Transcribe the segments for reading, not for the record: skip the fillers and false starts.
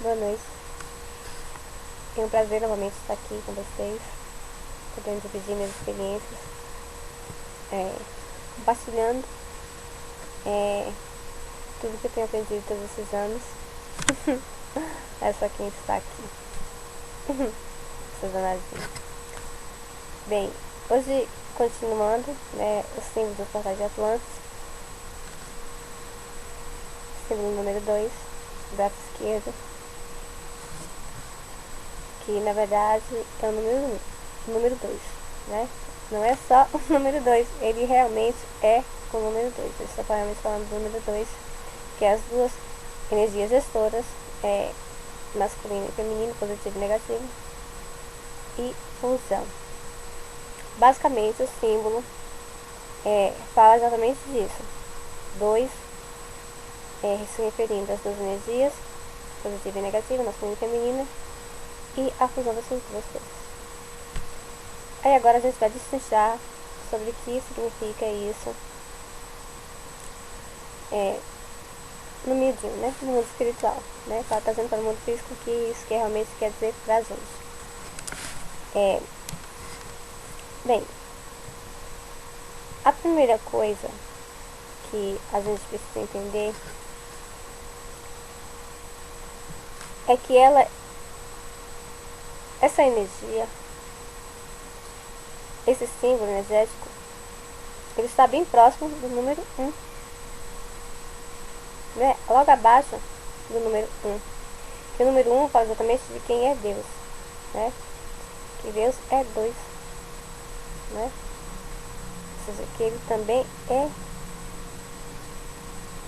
boa noite. É um prazer novamente estar aqui com vocês, podendo dividir minhas experiências, compartilhando tudo que eu tenho aprendido todos esses anos. É só quem está aqui. Essa danazinha. Bem, hoje continuando, os símbolos dos portais de Atlantis. Símbolo número 2, braço esquerdo, que na verdade é o número 2, né? Não é só o número 2, ele realmente é o número 2. Eu estou realmente falando do número 2, que é as duas energias gestoras, masculino e feminino, positivo e negativo, e fusão. Basicamente o símbolo fala exatamente disso. 2 se referindo às duas energias, positiva e negativa, masculina e feminina, e a fusão dessas duas coisas. Aí agora a gente vai destrinchar sobre o que significa isso no miudinho, né? No mundo espiritual, né? Ela está dizendo para o mundo físico o que isso que realmente quer dizer pra gente. Bem, a primeira coisa que a gente precisa entender é que essa energia, esse símbolo energético, ele está bem próximo do número 1, né? Logo abaixo do número 1. Que o número 1 fala exatamente de quem é Deus, né? Que Deus é 2, né? Ou seja, que ele também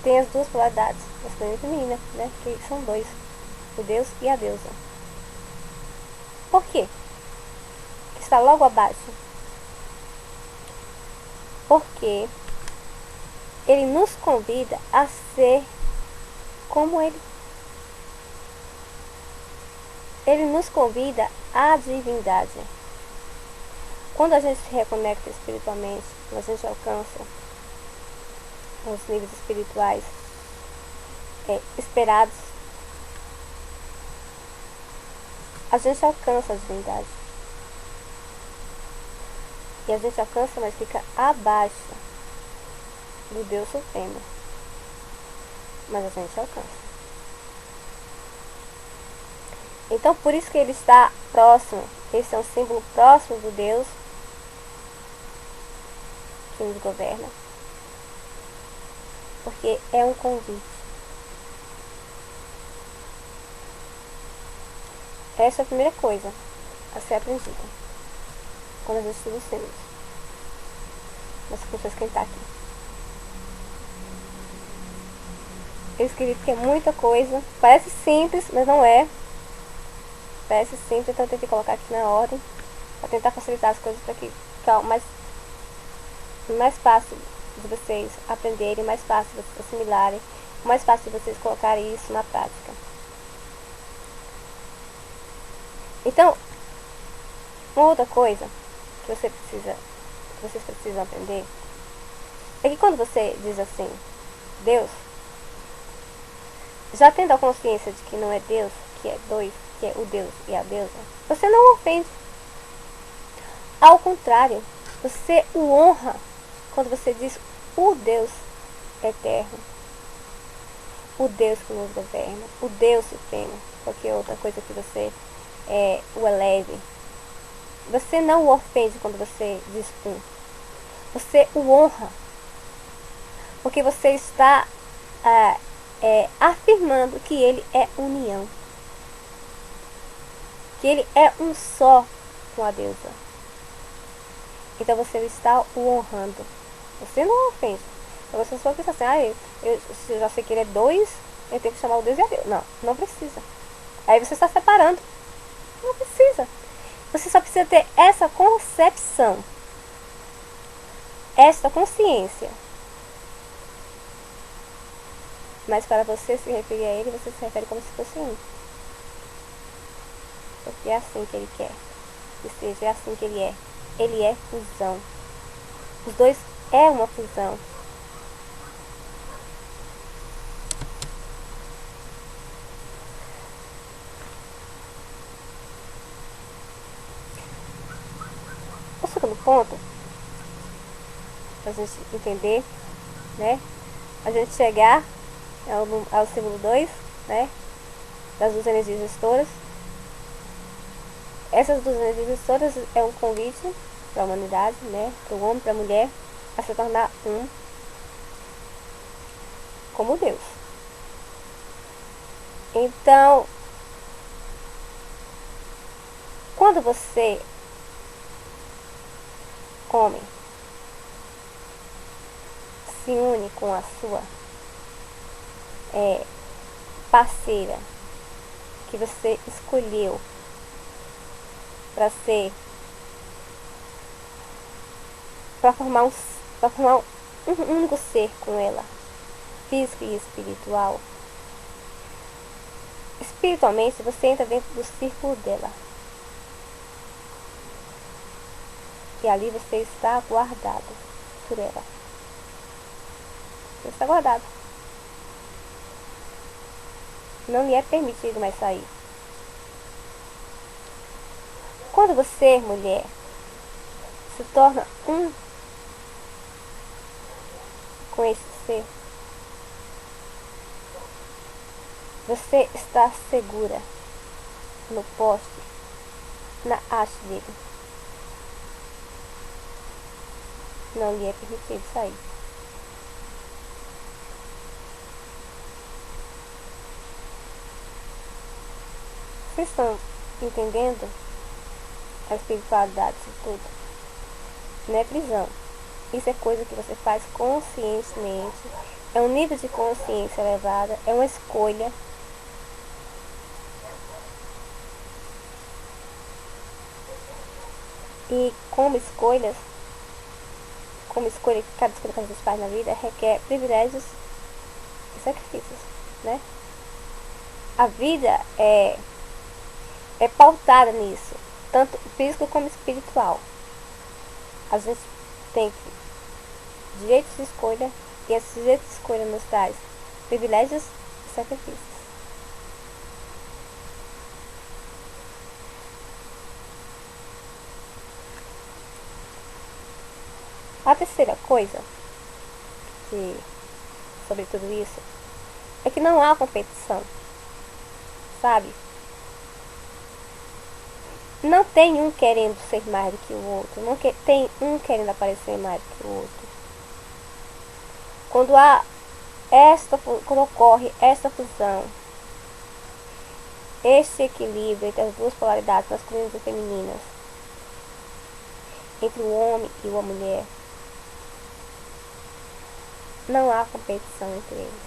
tem as duas polaridades, masculina e feminina, né? Que são 2, o Deus e a deusa. Por quê? Que está logo abaixo. Porque ele nos convida a ser como ele. Ele nos convida à divindade. Quando a gente se reconecta espiritualmente, quando a gente alcança os níveis espirituais esperados, a gente alcança a divindade. E a gente alcança, mas fica abaixo do Deus Supremo. Mas a gente alcança. Então, por isso que ele está próximo. Esse é um símbolo próximo do Deus que nos governa. Porque é um convite. Essa é a primeira coisa a ser aprendida quando a gente estuda os símbolos. Mas deixa eu esquentar aqui. Eu escrevi que é muita coisa. Parece simples, mas não é. Parece simples, então eu tentei colocar aqui na ordem para tentar facilitar as coisas para que fique mais fácil de vocês aprenderem, mais fácil de vocês assimilarem, mais fácil de vocês colocarem isso na prática. Então, uma outra coisa que vocês precisam aprender é que quando você diz assim, Deus, já tendo a consciência de que não é Deus, que é 2, que é o Deus e a deusa, você não o ofende. Ao contrário, você o honra quando você diz o Deus eterno, o Deus que nos governa, o Deus supremo, qualquer outra coisa que você o eleve. Você não o ofende quando você diz um. Você o honra, porque você está afirmando que ele é união, que ele é um só com a deusa. Então você está o honrando. Você não o ofende. Então você só pensa assim, eu já sei que ele é 2, eu tenho que chamar o Deus e a Deus. Não, não precisa. Aí você está separando. Não precisa. Você só precisa ter essa concepção, essa consciência. Mas para você se referir a ele, você se refere como se fosse um. Porque é assim que ele quer. Ou seja, é assim que ele é. Ele é fusão. Os dois é uma fusão. ponto, pra gente entender, né? A gente chegar ao símbolo 2, né? Das duas energias gestoras. Essas duas energias gestoras é um convite para a humanidade, né? Para o homem, para a mulher, a se tornar um como Deus. Então, quando você, homem, se une com a sua parceira que você escolheu para ser, para formar um único ser com ela, físico e espiritual. Espiritualmente você entra dentro do círculo dela. E ali você está guardado por ela. Você está guardado. Não lhe é permitido mais sair. Quando você, mulher, se torna um com esse ser, você está segura no poste, na haste dele. Não lhe é permitido sair. Vocês estão entendendo a espiritualidade disso tudo? Não é prisão. Isso é coisa que você faz conscientemente. É um nível de consciência elevada. É uma escolha. E como escolha cada escolha que a gente faz na vida requer privilégios e sacrifícios, né? A vida é pautada nisso, tanto físico como espiritual. A gente tem direitos de escolha, e esses direitos de escolha nos traz privilégios e sacrifícios. A terceira coisa sobre tudo isso é que não há competição, sabe? Não tem um querendo ser mais do que o outro, não tem um querendo aparecer mais do que o outro. Quando ocorre esta fusão, este equilíbrio entre as duas polaridades masculinas e femininas, entre o homem e a mulher, não há competição entre eles.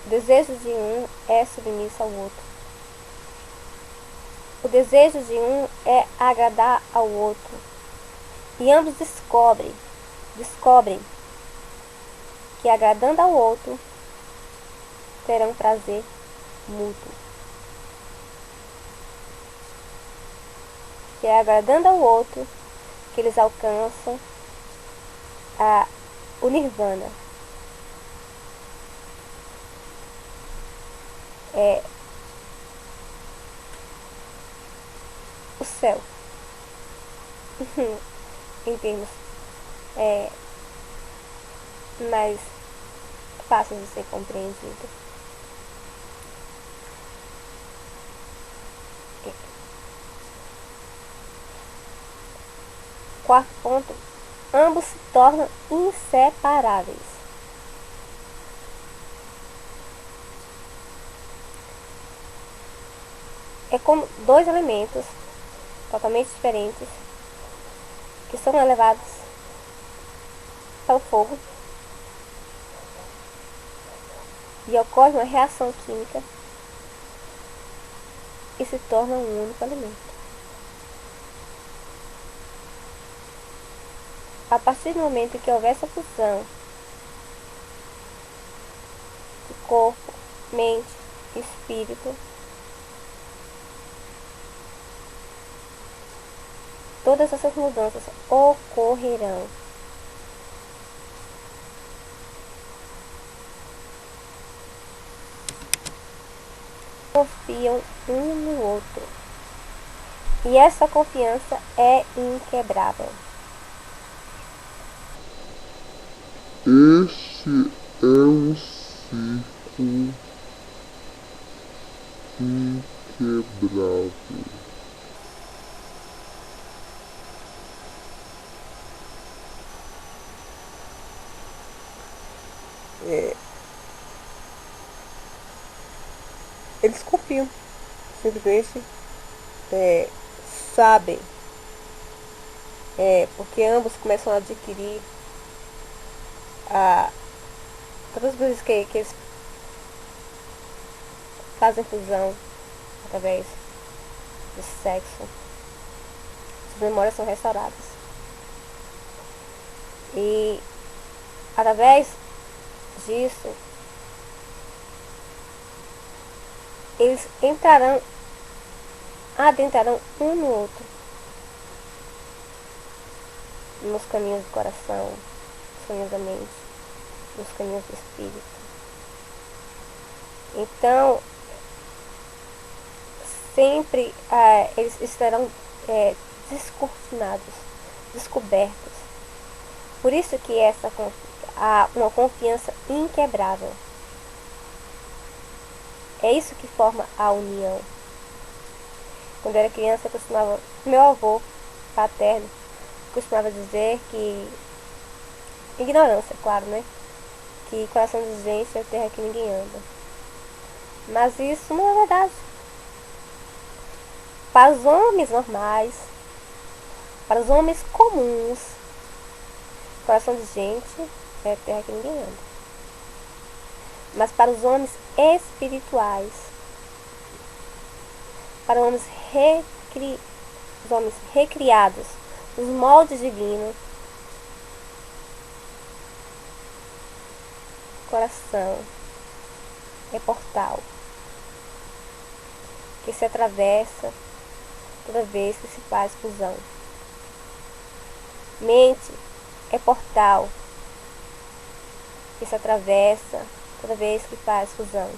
O desejo de um é submisso ao outro. O desejo de um é agradar ao outro. E ambos descobrem que agradando ao outro terão prazer mútuo. Que é agradando ao outro que eles alcançam o nirvana. É o céu. Em termos mais fáceis de ser compreendido. Quarto ponto, ambos se tornam inseparáveis. É como dois elementos totalmente diferentes que são elevados para o fogo e ocorre uma reação química e se torna um único elemento. A partir do momento em que houver essa fusão de corpo, mente e espírito, todas essas mudanças ocorrerão. Confiam um no outro E essa confiança é inquebrável. Este é um ciclo inquebrável. Eles confiam, simplesmente sabem, porque ambos começam a adquirir todas as vezes que eles fazem fusão através do sexo, as memórias são restauradas. E através disso, eles adentrarão um no outro, nos caminhos do coração, nos caminhos da mente, nos caminhos do espírito. Então, sempre eles estarão descortinados, descobertos. Por isso que há uma confiança inquebrável. É isso que forma a união. Quando eu era criança, meu avô paterno costumava dizer que, ignorância, claro, né? Que coração de gente é terra que ninguém anda. Mas isso não é verdade. Para os homens normais, para os homens comuns, coração de gente é terra que ninguém anda. Mas para os homens espirituais, para os homens recriados nos moldes divinos, coração é portal que se atravessa toda vez que se faz fusão. Mente é portal que se atravessa toda vez que faz fusão.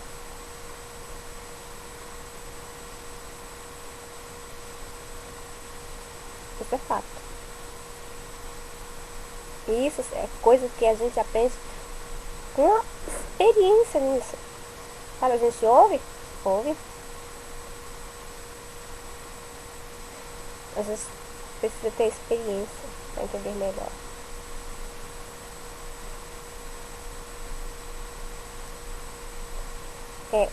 Isso é fato. E isso é coisa que a gente aprende com a experiência nisso. Sabe, a gente ouve, a gente precisa ter experiência para entender melhor.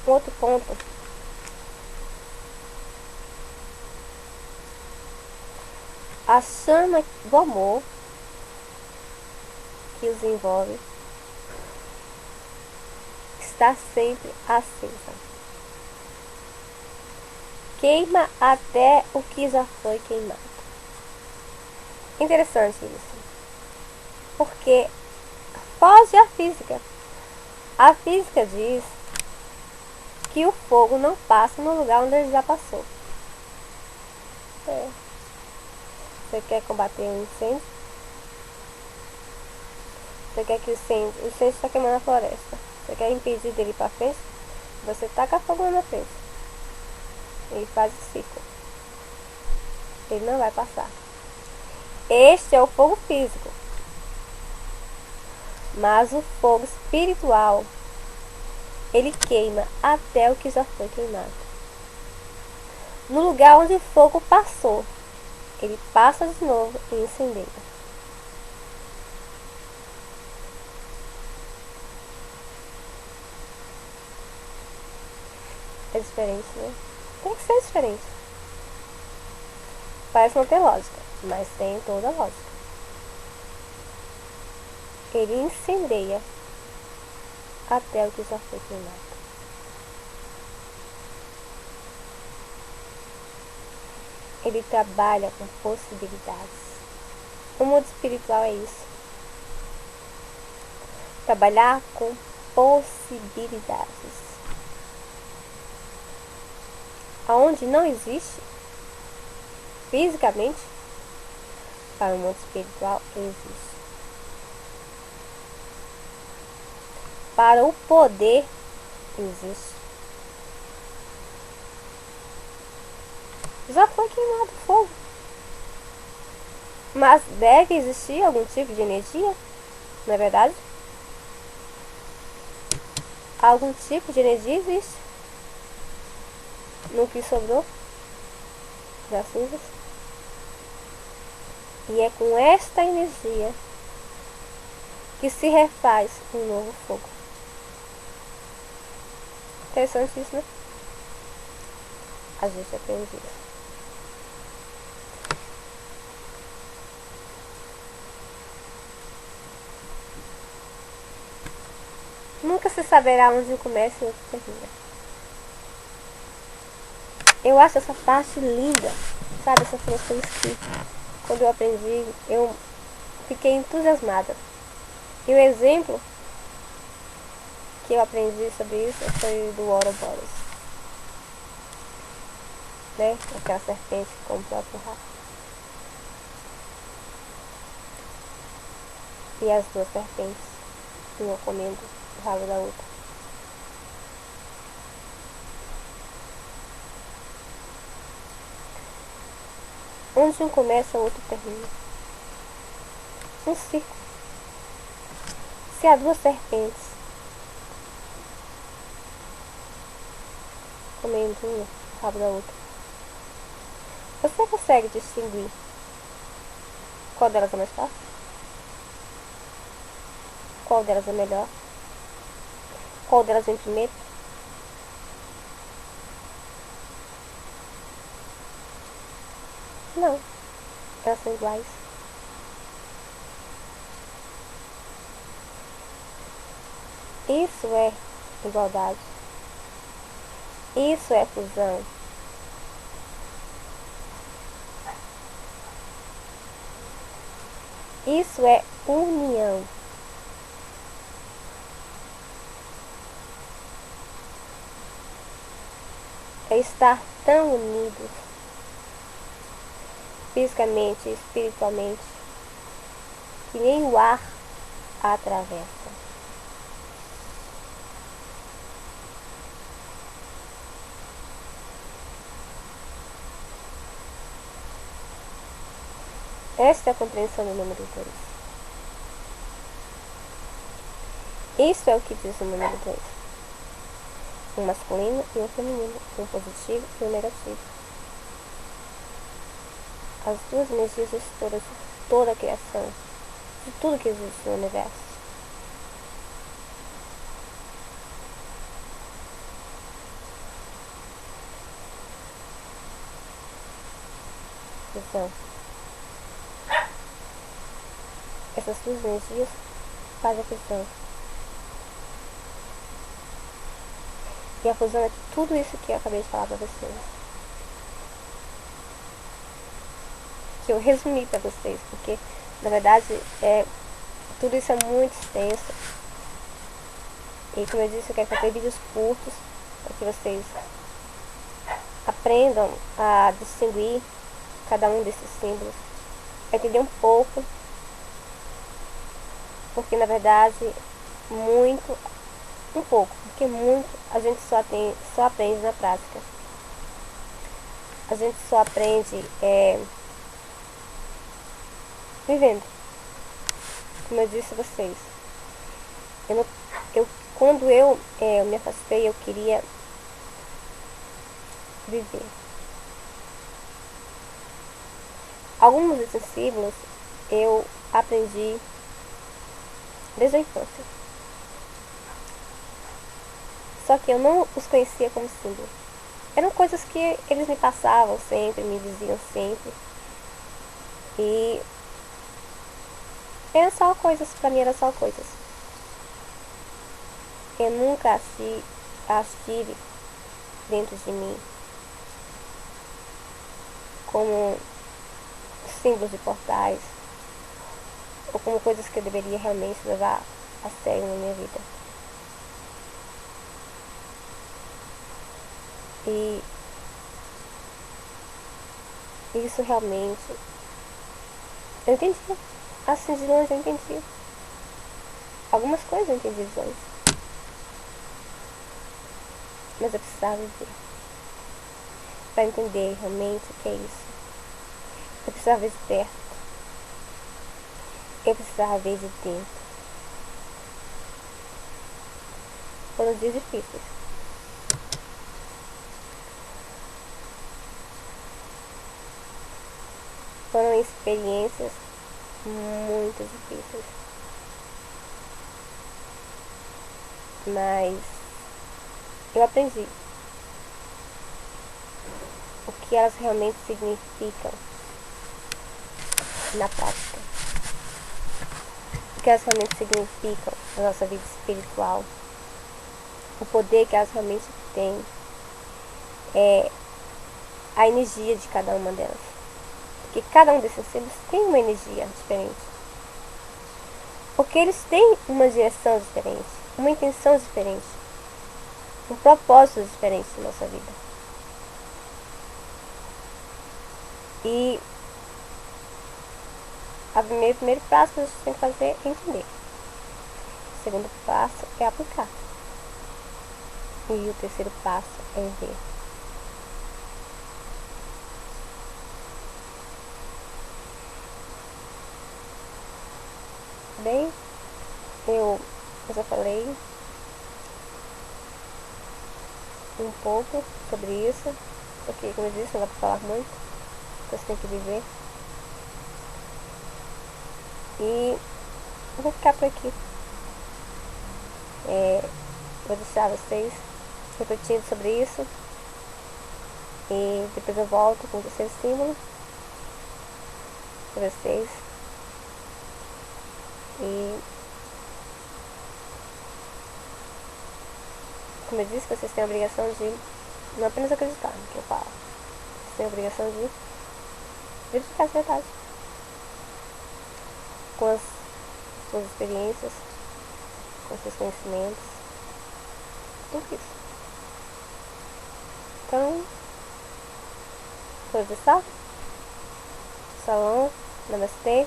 Outro ponto a chama do amor que os envolve está sempre acesa. Queima até o que já foi queimado. Interessante isso, porque foge à física. A física diz que o fogo não passa no lugar onde ele já passou. Você quer combater um incêndio? Você quer que o incêndio está queimando a floresta? Você quer impedir dele ir para frente? Você taca fogo na frente. Ele faz o ciclo. Ele não vai passar. Este é o fogo físico. Mas o fogo espiritual, ele queima até o que já foi queimado. No lugar onde o fogo passou, ele passa de novo e incendeia. É diferente, né? Tem que ser diferente. Parece não ter lógica, mas tem toda a lógica. Ele incendeia até o que já foi queimado. Ele trabalha com possibilidades. O mundo espiritual é isso. Trabalhar com possibilidades. Aonde não existe, fisicamente, para o mundo espiritual existe. Para o poder existe. já foi queimado o fogo. Mas deve existir algum tipo de energia, não é verdade? Algum tipo de energia existe no que sobrou das cinzas. E é com esta energia que se refaz um novo fogo. Interessante isso, né? A gente aprende isso. Nunca se saberá onde começa e onde termina. Eu acho essa parte linda, sabe? Essas coisas que, quando eu aprendi, eu fiquei entusiasmada. E o exemplo que eu aprendi sobre isso foi do Ouroboros, né? Aquela serpente com o próprio rabo. E as duas serpentes, uma comendo o rabo da outra. Onde um começa, o outro termina. Um círculo. Se há duas serpentes comendo uma o rabo da outra, você consegue distinguir qual delas é mais fácil? Qual delas é melhor? Qual delas vem primeiro? Não, elas são iguais. Isso é igualdade. Isso é fusão. Isso é união. É estar tão unidos, fisicamente e espiritualmente, que nem o ar atravessa. Esta é a compreensão do número 2. Isso é o que diz o número 2. Um masculino e um feminino, um positivo e um negativo. As duas energias gestoras de toda a criação, de tudo que existe no universo. Então, essas duas energias fazem a fusão. E a fusão é tudo isso que eu acabei de falar para vocês. Que eu resumi para vocês, porque na verdade tudo isso é muito extenso. E como eu disse, eu quero fazer vídeos curtos para que vocês aprendam a distinguir cada um desses símbolos, a entender um pouco, porque na verdade um pouco, porque muito a gente só aprende na prática. A gente só aprende vivendo. Como eu disse a vocês, quando eu me afastei, eu queria viver. Alguns desses símbolos eu aprendi desde a infância. Só que eu não os conhecia como símbolo. Eram coisas que eles me passavam sempre, me diziam sempre. E eram só coisas, pra mim eram só coisas. Eu nunca as tive dentro de mim como símbolos de portais ou como coisas que eu deveria realmente levar a sério na minha vida. E isso realmente eu entendi. Assim de longe eu entendi. Algumas coisas eu entendi de longe. Mas eu precisava ver. para entender realmente o que é isso. Eu precisava ver de perto. Eu precisava ver de dentro. Foram dias difíceis. Foram experiências muito difíceis. Mas eu aprendi o que elas realmente significam na prática. O que elas realmente significam na nossa vida espiritual. O poder que elas realmente têm. É a energia de cada uma delas. Porque cada um desses seres tem uma energia diferente. Porque eles têm uma direção diferente, uma intenção diferente, um propósito diferente na nossa vida. E o primeiro passo que a gente tem que fazer é entender. O segundo passo é aplicar. E o terceiro passo é ver. Bem, eu já falei um pouco sobre isso, porque, como eu disse, não dá pra falar muito, então você tem que viver. E eu vou ficar por aqui. Vou deixar vocês refletindo sobre isso. E depois eu volto com o terceiro símbolo para vocês. E como eu disse, vocês têm a obrigação de não apenas acreditar no que eu falo. Vocês têm a obrigação de verificar a verdade com as suas experiências, com os seus conhecimentos, tudo isso. Então, por só, salão, namastê,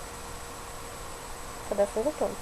saudações a todos.